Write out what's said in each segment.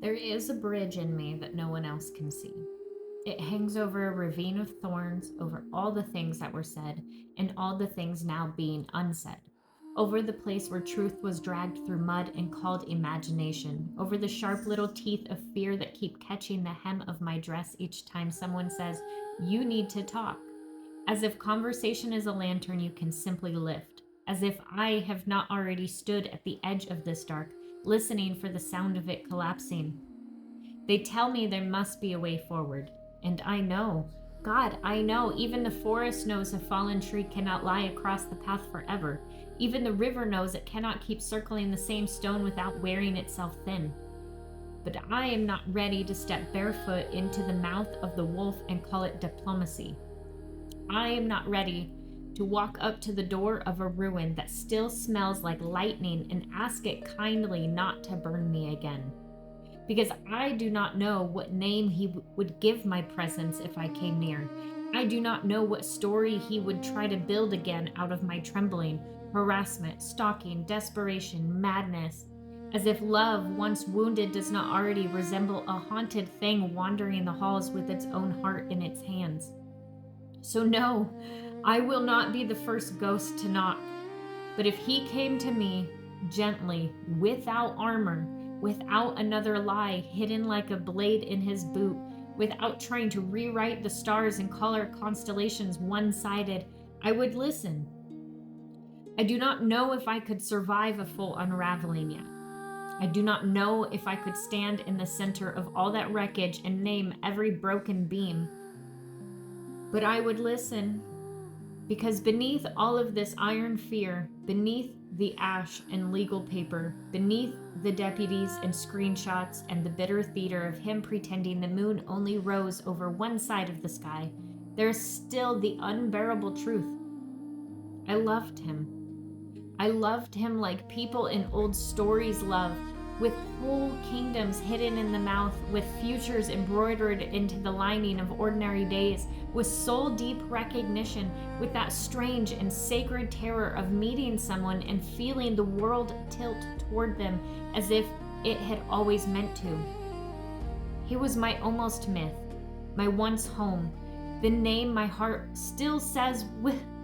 There is a bridge in me that no one else can see. It hangs over a ravine of thorns, over all the things that were said, and all the things now being unsaid. Over the place where truth was dragged through mud and called imagination. Over the sharp little teeth of fear that keep catching the hem of my dress each time someone says, "You need to talk." As if conversation is a lantern you can simply lift. As if I have not already stood at the edge of this dark, listening for the sound of it collapsing. They tell me there must be a way forward. And I know. God, I know. Even the forest knows a fallen tree cannot lie across the path forever. Even the river knows it cannot keep circling the same stone without wearing itself thin. But I am not ready to step barefoot into the mouth of the wolf and call it diplomacy. I am not ready to walk up to the door of a ruin that still smells like lightning and ask it kindly not to burn me again. Because I do not know what name he would give my presence if I came near. I do not know what story he would try to build again out of my trembling, harassment, stalking, desperation, madness. As if love, once wounded, does not already resemble a haunted thing wandering the halls with its own heart in its hands. So no, I will not be the first ghost to knock. But if he came to me gently, without armor, without another lie hidden like a blade in his boot, without trying to rewrite the stars and call our constellations one-sided, I would listen. I do not know if I could survive a full unraveling yet. I do not know if I could stand in the center of all that wreckage and name every broken beam. But I would listen, because beneath all of this iron fear, beneath the ash and legal paper, beneath the deputies and screenshots and the bitter theater of him pretending the moon only rose over one side of the sky, there is still the unbearable truth. I loved him. I loved him like people in old stories love, with whole kingdoms hidden in the mouth, with futures embroidered into the lining of ordinary days, with soul-deep recognition, with that strange and sacred terror of meeting someone and feeling the world tilt toward them as if it had always meant to. He was my almost myth, my once home, the name my heart still says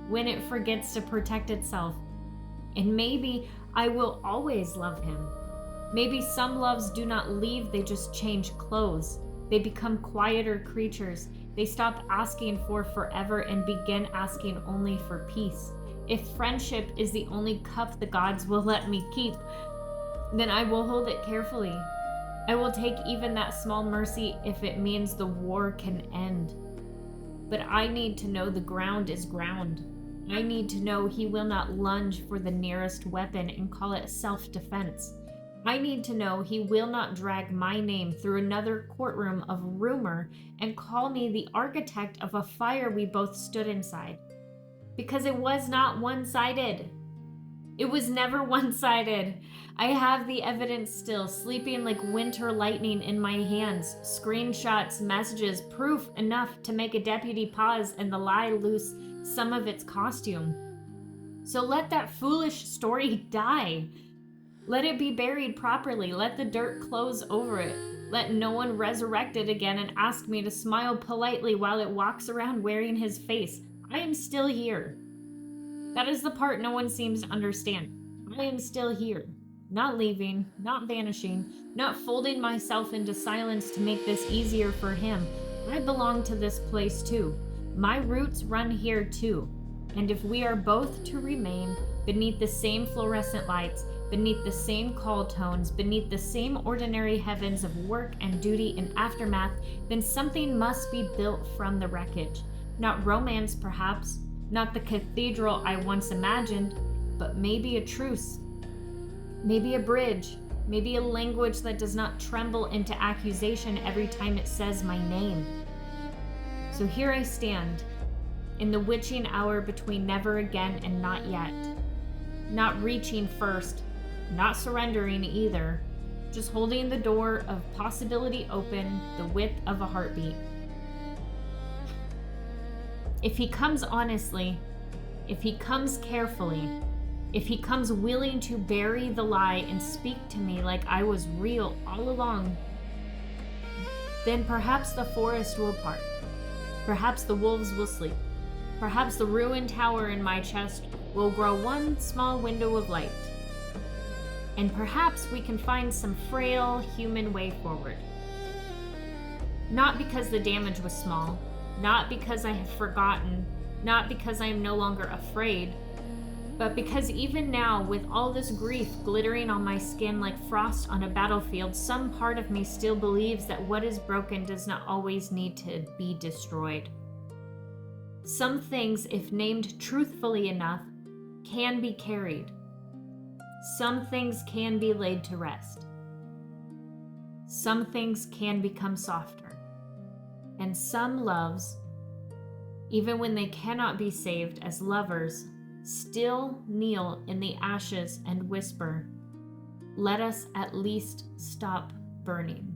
when it forgets to protect itself. And maybe I will always love him. Maybe some loves do not leave, they just change clothes. They become quieter creatures. They stop asking for forever and begin asking only for peace. If friendship is the only cup the gods will let me keep, then I will hold it carefully. I will take even that small mercy if it means the war can end. But I need to know the ground is ground. I need to know he will not lunge for the nearest weapon and call it self-defense. I need to know he will not drag my name through another courtroom of rumor and call me the architect of a fire we both stood inside. Because it was not one-sided. It was never one-sided. I have the evidence still, sleeping like winter lightning in my hands. Screenshots, messages, proof enough to make a deputy pause and the lie lose some of its costume. So let that foolish story die. Let it be buried properly. Let the dirt close over it. Let no one resurrect it again and ask me to smile politely while it walks around wearing his face. I am still here. That is the part no one seems to understand. I am still here. Not leaving, not vanishing, not folding myself into silence to make this easier for him. I belong to this place too. My roots run here too. And if we are both to remain beneath the same fluorescent lights, beneath the same call tones, beneath the same ordinary heavens of work and duty and aftermath, then something must be built from the wreckage. Not romance, perhaps, not the cathedral I once imagined, but maybe a truce, maybe a bridge, maybe a language that does not tremble into accusation every time it says my name. So here I stand, in the witching hour between never again and not yet. Not reaching first, not surrendering either, just holding the door of possibility open the width of a heartbeat. If he comes honestly, if he comes carefully, if he comes willing to bury the lie and speak to me like I was real all along, Then perhaps the forest will part. Perhaps the wolves will sleep. Perhaps the ruined tower in my chest will grow one small window of light. And perhaps we can find some frail human way forward. Not because the damage was small, not because I have forgotten, not because I am no longer afraid, but because even now, with all this grief glittering on my skin like frost on a battlefield, some part of me still believes that what is broken does not always need to be destroyed. Some things, if named truthfully enough, can be carried. Some things can be laid to rest. Some things can become softer. And some loves, even when they cannot be saved as lovers, still kneel in the ashes and whisper, "Let us at least stop burning."